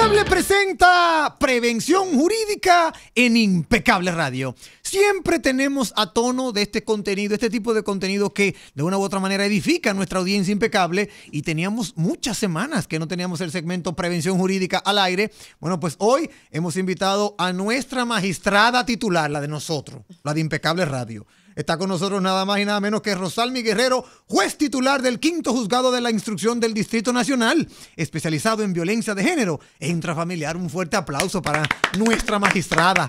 Impecable presenta Prevención Jurídica en Impecable Radio. Siempre tenemos a tono de este contenido, este tipo de contenido que de una u otra manera edifica a nuestra audiencia impecable, y teníamos muchas semanas que no teníamos el segmento Prevención Jurídica al aire. Bueno, pues hoy hemos invitado a nuestra magistrada titular, la de nosotros, la de Impecable Radio. Está con nosotros nada más y nada menos que Rosalmi Guerrero, juez titular del 5º Juzgado de la Instrucción del Distrito Nacional, especializado en violencia de género e intrafamiliar. Un fuerte aplauso para nuestra magistrada.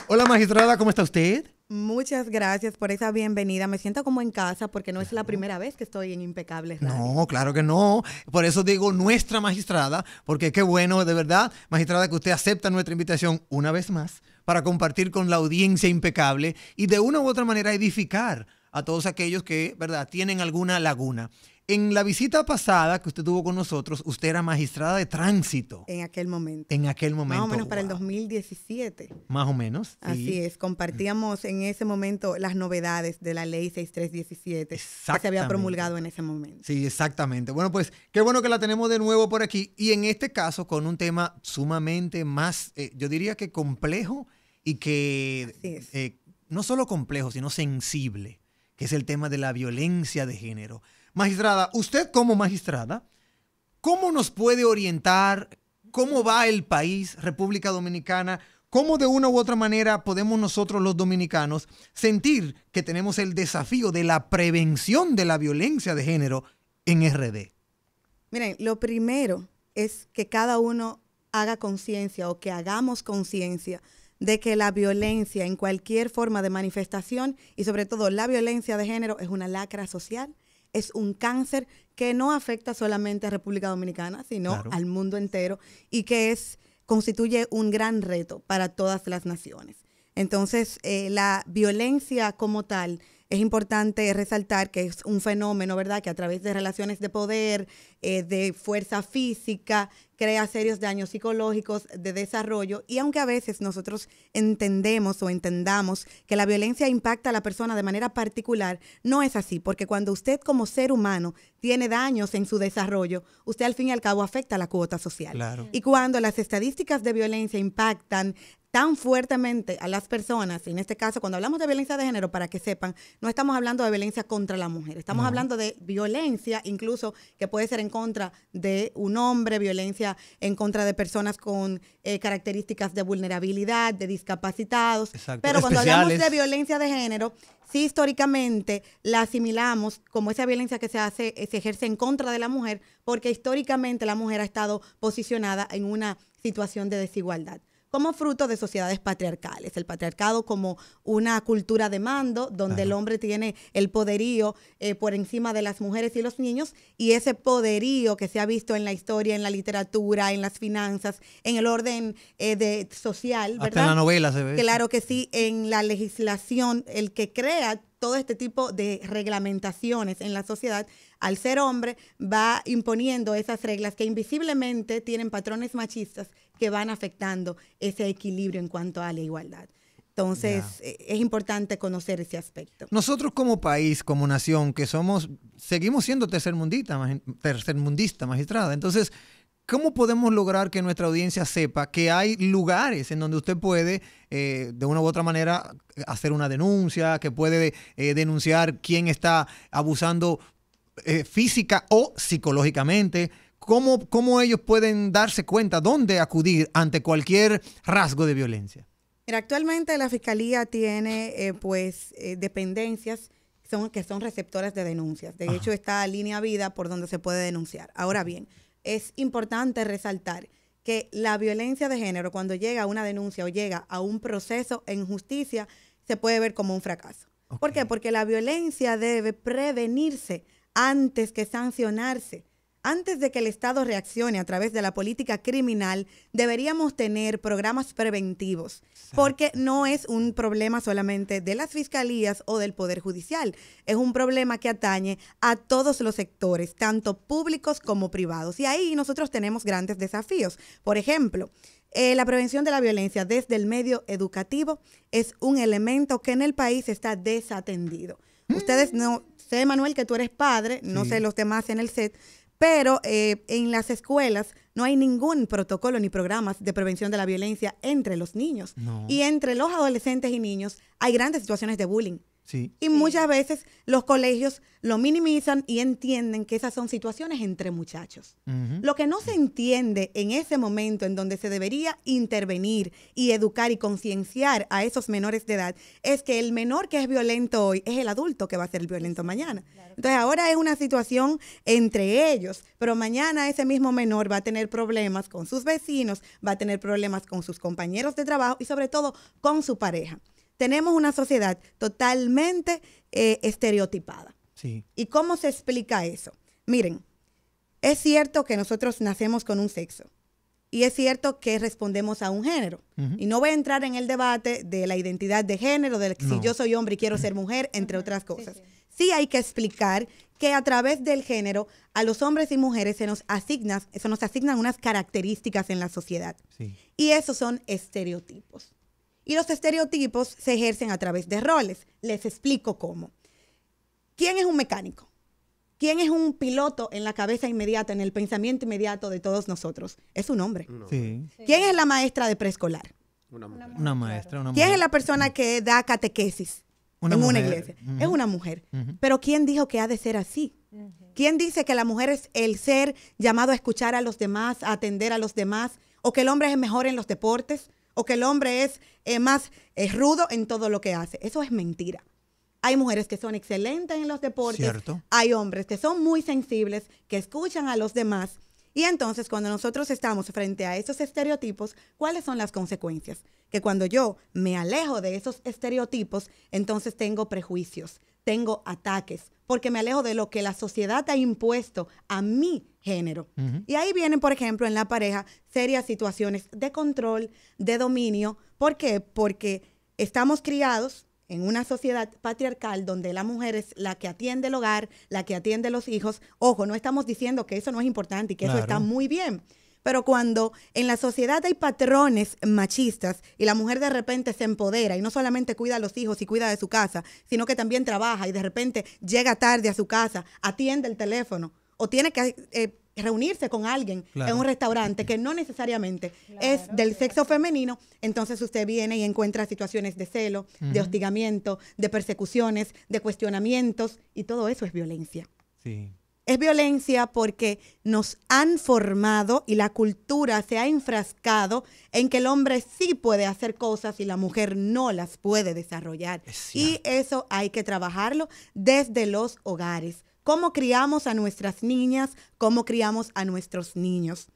Hola, magistrada, ¿cómo está usted? Muchas gracias por esa bienvenida. Me siento como en casa porque no es la primera vez que estoy en Impecable Radio. No, claro que no. Por eso digo nuestra magistrada, porque qué bueno, de verdad, magistrada, que usted acepta nuestra invitación una vez más para compartir con la audiencia impecable y de una u otra manera edificar a todos aquellos que, ¿verdad?, tienen alguna laguna. En la visita pasada que usted tuvo con nosotros, usted era magistrada de tránsito. En aquel momento. En aquel momento. Más o menos para el 2017. Más o menos. Sí. Así es. Compartíamos en ese momento las novedades de la ley 6317 que se había promulgado en ese momento. Sí, exactamente. Bueno, pues qué bueno que la tenemos de nuevo por aquí. Y en este caso con un tema sumamente más, yo diría que complejo y que no solo complejo, sino sensible, que es el tema de la violencia de género. Magistrada, usted como magistrada, ¿cómo nos puede orientar? ¿Cómo va el país, República Dominicana? ¿Cómo de una u otra manera podemos nosotros los dominicanos sentir que tenemos el desafío de la prevención de la violencia de género en RD? Miren, lo primero es que cada uno haga conciencia o que hagamos conciencia de que la violencia en cualquier forma de manifestación y sobre todo la violencia de género es una lacra social. Es un cáncer que no afecta solamente a República Dominicana, sino al mundo entero, y que constituye un gran reto para todas las naciones. Entonces, la violencia como tal, es importante resaltar que es un fenómeno, ¿verdad?, que a través de relaciones de poder, de fuerza física, crea serios daños psicológicos, de desarrollo, y aunque a veces nosotros entendemos o entendamos que la violencia impacta a la persona de manera particular, no es así, porque cuando usted como ser humano tiene daños en su desarrollo, usted al fin y al cabo afecta a la cuota social. Claro. Y cuando las estadísticas de violencia impactan tan fuertemente a las personas, y en este caso cuando hablamos de violencia de género, para que sepan, no estamos hablando de violencia contra la mujer, estamos hablando de violencia incluso que puede ser en contra de un hombre, violencia en contra de personas con características de vulnerabilidad, de discapacitados. Exacto. Pero cuando hablamos de violencia de género, sí históricamente la asimilamos como esa violencia que se ejerce en contra de la mujer, porque históricamente la mujer ha estado posicionada en una situación de desigualdad, como fruto de sociedades patriarcales. El patriarcado como una cultura de mando, donde el hombre tiene el poderío por encima de las mujeres y los niños, y ese poderío que se ha visto en la historia, en la literatura, en las finanzas, en el orden social, ¿verdad? Hasta en la novela se ve. Claro que sí, en la legislación, el que crea todo este tipo de reglamentaciones en la sociedad, al ser hombre, va imponiendo esas reglas que invisiblemente tienen patrones machistas que van afectando ese equilibrio en cuanto a la igualdad. Entonces, es importante conocer ese aspecto. Nosotros como país, como nación, que seguimos siendo tercermundista, magistrada. Entonces, ¿cómo podemos lograr que nuestra audiencia sepa que hay lugares en donde usted puede, de una u otra manera, hacer una denuncia, que puede denunciar quién está abusando física o psicológicamente? ¿Cómo ellos pueden darse cuenta dónde acudir ante cualquier rasgo de violencia? Mira, actualmente la Fiscalía tiene dependencias que son receptoras de denuncias. De hecho, está Línea Vida por donde se puede denunciar. Ahora bien, es importante resaltar que la violencia de género, cuando llega a una denuncia o llega a un proceso en justicia, se puede ver como un fracaso. Okay. ¿Por qué? Porque la violencia debe prevenirse antes que sancionarse. Antes de que el Estado reaccione a través de la política criminal, deberíamos tener programas preventivos, porque no es un problema solamente de las fiscalías o del Poder Judicial, es un problema que atañe a todos los sectores, tanto públicos como privados. Y ahí nosotros tenemos grandes desafíos. Por ejemplo, la prevención de la violencia desde el medio educativo es un elemento que en el país está desatendido. Ustedes no, sé, Manuel, que tú eres padre, no sé los demás en el set, Pero en las escuelas no hay ningún protocolo ni programas de prevención de la violencia entre los niños. No. Y entre los adolescentes y niños hay grandes situaciones de bullying. Sí. Y muchas veces los colegios lo minimizan y entienden que esas son situaciones entre muchachos. Lo que no se entiende en ese momento en donde se debería intervenir y educar y concienciar a esos menores de edad es que el menor que es violento hoy es el adulto que va a ser el violento mañana. Entonces ahora es una situación entre ellos, pero mañana ese mismo menor va a tener problemas con sus vecinos, va a tener problemas con sus compañeros de trabajo y sobre todo con su pareja. Tenemos una sociedad totalmente estereotipada. Sí. ¿Y cómo se explica eso? Miren, es cierto que nosotros nacemos con un sexo y es cierto que respondemos a un género. Y no voy a entrar en el debate de la identidad de género, de si yo soy hombre y quiero ser mujer, entre otras cosas. Sí hay que explicar que a través del género a los hombres y mujeres se nos asignan unas características en la sociedad. Sí. Y esos son estereotipos. Y los estereotipos se ejercen a través de roles. Les explico cómo. ¿Quién es un mecánico? ¿Quién es un piloto en la cabeza inmediata, en el pensamiento inmediato de todos nosotros? Es un hombre. Sí. ¿Quién es la maestra de preescolar? Una mujer. Una maestra, una ¿Quién mujer. es la persona que da catequesis en una iglesia? Es una mujer. Pero ¿quién dijo que ha de ser así? ¿Quién dice que la mujer es el ser llamado a escuchar a los demás, a atender a los demás? ¿O que el hombre es mejor en los deportes? ¿O que el hombre es más rudo en todo lo que hace? Eso es mentira. Hay mujeres que son excelentes en los deportes. Cierto. Hay hombres que son muy sensibles, que escuchan a los demás. Y entonces, cuando nosotros estamos frente a esos estereotipos, ¿cuáles son las consecuencias? Que cuando yo me alejo de esos estereotipos, entonces tengo prejuicios, tengo ataques, porque me alejo de lo que la sociedad ha impuesto a mi género. Y ahí vienen, por ejemplo, en la pareja, serias situaciones de control, de dominio. ¿Por qué? Porque estamos criados en una sociedad patriarcal donde la mujer es la que atiende el hogar, la que atiende los hijos. Ojo, no estamos diciendo que eso no es importante y que eso está muy bien. Pero cuando en la sociedad hay patrones machistas y la mujer de repente se empodera y no solamente cuida a los hijos y cuida de su casa, sino que también trabaja y de repente llega tarde a su casa, atiende el teléfono o tiene que reunirse con alguien en un restaurante que no necesariamente es del sexo femenino, entonces usted viene y encuentra situaciones de celo, de hostigamiento, de persecuciones, de cuestionamientos y todo eso es violencia. Sí. Es violencia porque nos han formado y la cultura se ha enfrascado en que el hombre sí puede hacer cosas y la mujer no las puede desarrollar. Y eso hay que trabajarlo desde los hogares. ¿Cómo criamos a nuestras niñas? ¿Cómo criamos a nuestros niños?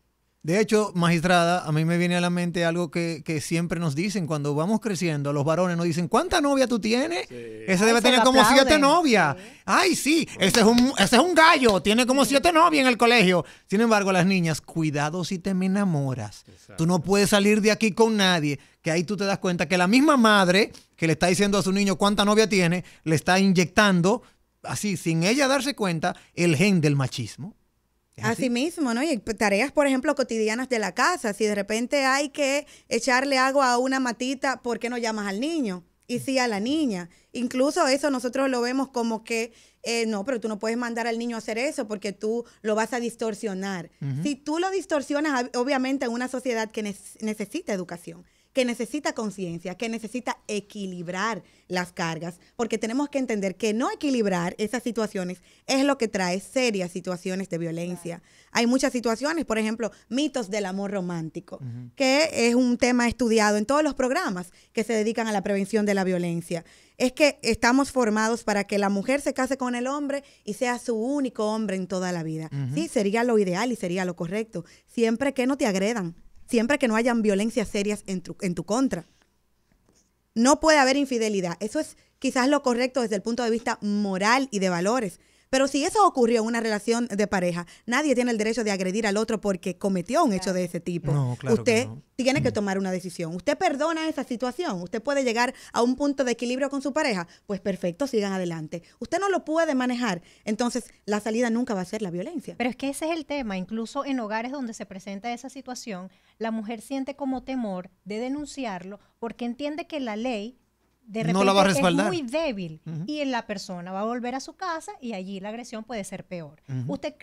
De hecho, magistrada, a mí me viene a la mente algo que siempre nos dicen cuando vamos creciendo. Los varones nos dicen, ¿cuánta novia tú tienes? Sí. Ese debe tener como 7 novias. Sí. Ay, sí, ese es un gallo, tiene como 7 novias en el colegio. Sin embargo, las niñas, cuidado si te me enamoras. Exacto. Tú no puedes salir de aquí con nadie. Que ahí tú te das cuenta que la misma madre que le está diciendo a su niño cuánta novia tiene, le está inyectando, así, sin ella darse cuenta, el gen del machismo. Así mismo, ¿no? Y tareas, por ejemplo, cotidianas de la casa. Si de repente hay que echarle agua a una matita, ¿por qué no llamas al niño? Y sí a la niña. Incluso eso nosotros lo vemos como que, no, pero tú no puedes mandar al niño a hacer eso porque tú lo vas a distorsionar. Si tú lo distorsionas, obviamente en una sociedad que necesita educación, que necesita conciencia, que necesita equilibrar las cargas, porque tenemos que entender que no equilibrar esas situaciones es lo que trae serias situaciones de violencia. Claro. Hay muchas situaciones, por ejemplo, mitos del amor romántico, que es un tema estudiado en todos los programas que se dedican a la prevención de la violencia. Es que estamos formados para que la mujer se case con el hombre y sea su único hombre en toda la vida. Sí, sería lo ideal y sería lo correcto, siempre que no te agredan. Siempre que no hayan violencias serias en tu contra. No puede haber infidelidad. Eso es quizás lo correcto desde el punto de vista moral y de valores. Pero si eso ocurrió en una relación de pareja, nadie tiene el derecho de agredir al otro porque cometió un hecho de ese tipo. No, claro usted que no. tiene que tomar una decisión. Usted perdona esa situación. Usted puede llegar a un punto de equilibrio con su pareja. Pues perfecto, sigan adelante. Usted no lo puede manejar. Entonces, la salida nunca va a ser la violencia. Pero es que ese es el tema. Incluso en hogares donde se presenta esa situación, la mujer siente como temor de denunciarlo porque entiende que la ley de repente no la va a es respaldar. muy débil y la persona va a volver a su casa y allí la agresión puede ser peor. ¿Usted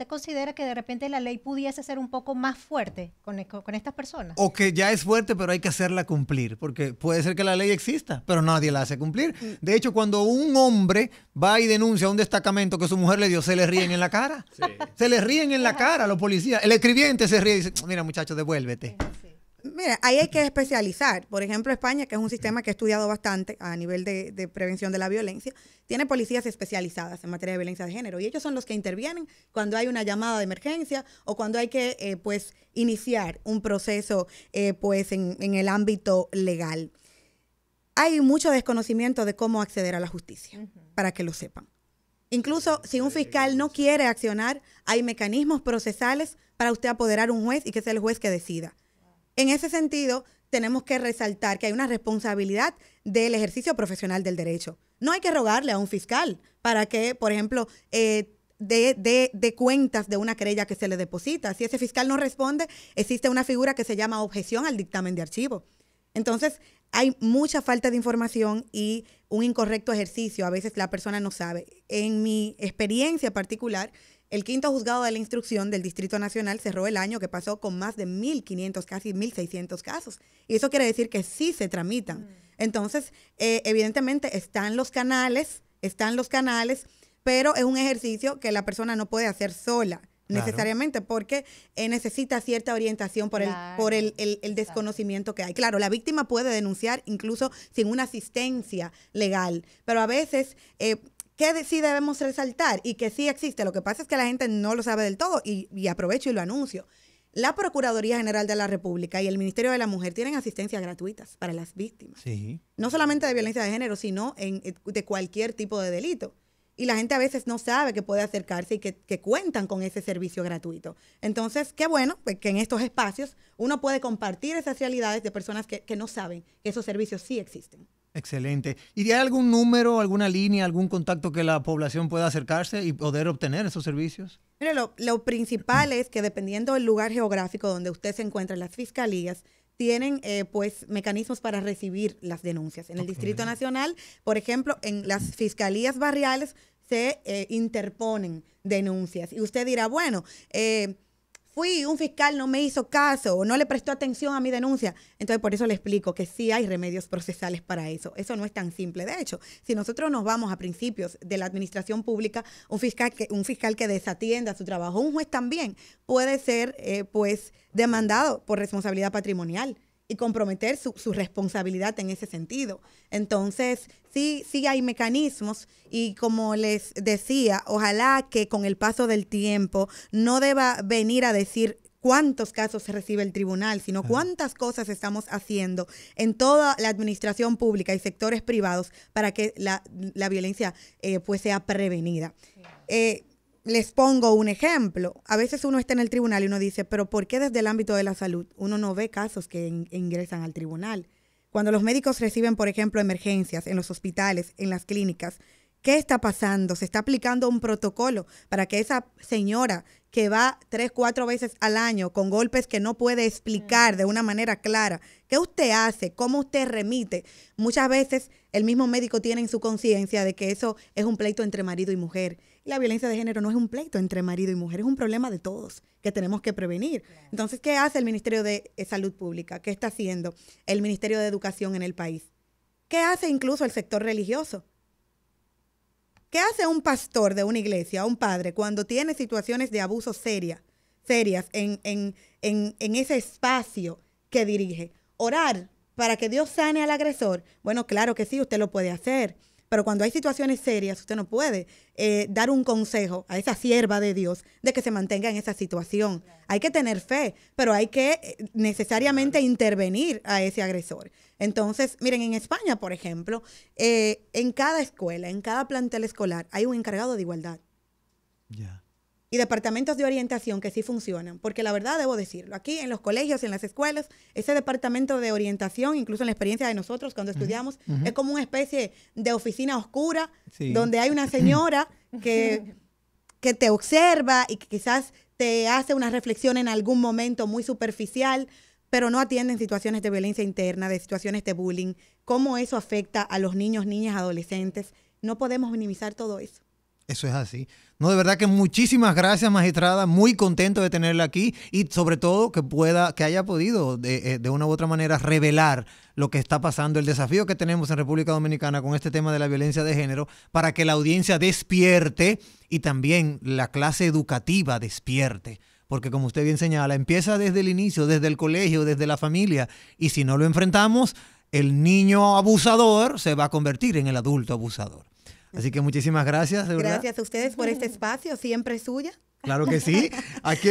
considera que de repente la ley pudiese ser un poco más fuerte con estas personas? O que ya es fuerte, pero hay que hacerla cumplir, porque puede ser que la ley exista, pero nadie la hace cumplir. De hecho, cuando un hombre va y denuncia a un destacamento que su mujer le dio, se le ríen en la cara. Sí. Se le ríen en la cara a los policías. El escribiente se ríe y dice, mira muchacho, devuélvete. Sí. Mira, ahí hay que especializar. Por ejemplo, España, que es un sistema que he estudiado bastante a nivel de prevención de la violencia, tiene policías especializadas en materia de violencia de género y ellos son los que intervienen cuando hay una llamada de emergencia o cuando hay que pues iniciar un proceso pues en el ámbito legal. Hay mucho desconocimiento de cómo acceder a la justicia, para que lo sepan. Incluso si un fiscal no quiere accionar, hay mecanismos procesales para usted apoderar a un juez y que sea el juez que decida. En ese sentido, tenemos que resaltar que hay una responsabilidad del ejercicio profesional del derecho. No hay que rogarle a un fiscal para que, por ejemplo, de cuentas de una querella que se le deposita. Si ese fiscal no responde, existe una figura que se llama objeción al dictamen de archivo. Entonces, hay mucha falta de información y un incorrecto ejercicio. A veces la persona no sabe. En mi experiencia particular, el quinto juzgado de la instrucción del Distrito Nacional cerró el año que pasó con más de 1.500, casi 1.600 casos. Y eso quiere decir que sí se tramitan. Entonces, evidentemente están los canales, pero es un ejercicio que la persona no puede hacer sola. Necesariamente, porque necesita cierta orientación por el desconocimiento que hay. Claro, la víctima puede denunciar incluso sin una asistencia legal, pero a veces... ¿qué sí debemos resaltar? Y que sí existe. Lo que pasa es que la gente no lo sabe del todo y aprovecho y lo anuncio. La Procuraduría General de la República y el Ministerio de la Mujer tienen asistencias gratuitas para las víctimas. Sí. No solamente de violencia de género, sino de cualquier tipo de delito. Y la gente a veces no sabe que puede acercarse y que cuentan con ese servicio gratuito. Entonces, qué bueno pues, que en estos espacios uno puede compartir esas realidades de personas que no saben que esos servicios sí existen. Excelente. ¿Y hay algún número, alguna línea, algún contacto que la población pueda acercarse y poder obtener esos servicios? Mire, lo principal es que dependiendo del lugar geográfico donde usted se encuentra, las fiscalías tienen pues mecanismos para recibir las denuncias. En el Distrito Nacional, por ejemplo, en las fiscalías barriales se interponen denuncias. Y usted dirá, bueno, un fiscal no me hizo caso o no le prestó atención a mi denuncia. Entonces, por eso le explico que sí hay remedios procesales para eso. Eso no es tan simple. De hecho, si nosotros nos vamos a principios de la administración pública, un fiscal que desatienda su trabajo, un juez también puede ser pues demandado por responsabilidad patrimonial y comprometer su responsabilidad en ese sentido. Entonces, sí hay mecanismos y como les decía, ojalá que con el paso del tiempo no deba venir a decir cuántos casos se recibe el tribunal, sino cuántas cosas estamos haciendo en toda la administración pública y sectores privados para que la violencia pues sea prevenida. Les pongo un ejemplo. A veces uno está en el tribunal y uno dice, pero ¿por qué desde el ámbito de la salud uno no ve casos que ingresan al tribunal? Cuando los médicos reciben, por ejemplo, emergencias en los hospitales, en las clínicas, ¿qué está pasando? Se está aplicando un protocolo para que esa señora que va 3, 4 veces al año con golpes que no puede explicar de una manera clara, ¿qué usted hace? ¿Cómo usted remite? Muchas veces el mismo médico tiene en su conciencia de que eso es un pleito entre marido y mujer. Y la violencia de género no es un pleito entre marido y mujer, es un problema de todos que tenemos que prevenir. Entonces, ¿qué hace el Ministerio de Salud Pública? ¿Qué está haciendo el Ministerio de Educación en el país? ¿Qué hace incluso el sector religioso? ¿Qué hace un pastor de una iglesia, un padre, cuando tiene situaciones de abuso serias en ese espacio que dirige? Orar para que Dios sane al agresor. Bueno, claro que sí, usted lo puede hacer. Pero cuando hay situaciones serias, usted no puede dar un consejo a esa sierva de Dios de que se mantenga en esa situación. Hay que tener fe, pero hay que necesariamente intervenir a ese agresor. Entonces, miren, en España, por ejemplo, en cada escuela, en cada plantel escolar, hay un encargado de igualdad. Ya. Y departamentos de orientación que sí funcionan, porque la verdad debo decirlo, aquí en los colegios, en las escuelas, ese departamento de orientación, incluso en la experiencia de nosotros cuando estudiamos, es como una especie de oficina oscura, donde hay una señora que te observa y que quizás te hace una reflexión en algún momento muy superficial, pero no atienden situaciones de violencia interna, de situaciones de bullying, cómo eso afecta a los niños, niñas, adolescentes. No podemos minimizar todo eso. Eso es así. No, de verdad que muchísimas gracias, magistrada. Muy contento de tenerla aquí y sobre todo que haya podido de una u otra manera revelar lo que está pasando, el desafío que tenemos en República Dominicana con este tema de la violencia de género, para que la audiencia despierte y también la clase educativa despierte. Porque como usted bien señala, empieza desde el inicio, desde el colegio, desde la familia. Y si no lo enfrentamos, el niño abusador se va a convertir en el adulto abusador. Así que muchísimas gracias, de verdad. Gracias a ustedes por este espacio, siempre suya. Claro que sí.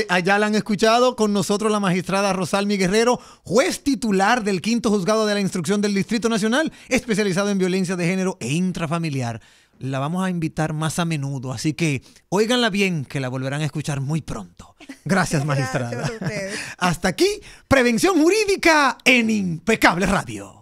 Allá la han escuchado con nosotros la magistrada Rosalmi Guerrero, juez titular del 5º Juzgado de la Instrucción del Distrito Nacional, especializado en violencia de género e intrafamiliar. La vamos a invitar más a menudo, así que óiganla bien, que la volverán a escuchar muy pronto. Gracias, magistrada. Gracias a ustedes. Hasta aquí, Prevención Jurídica en Impecable Radio.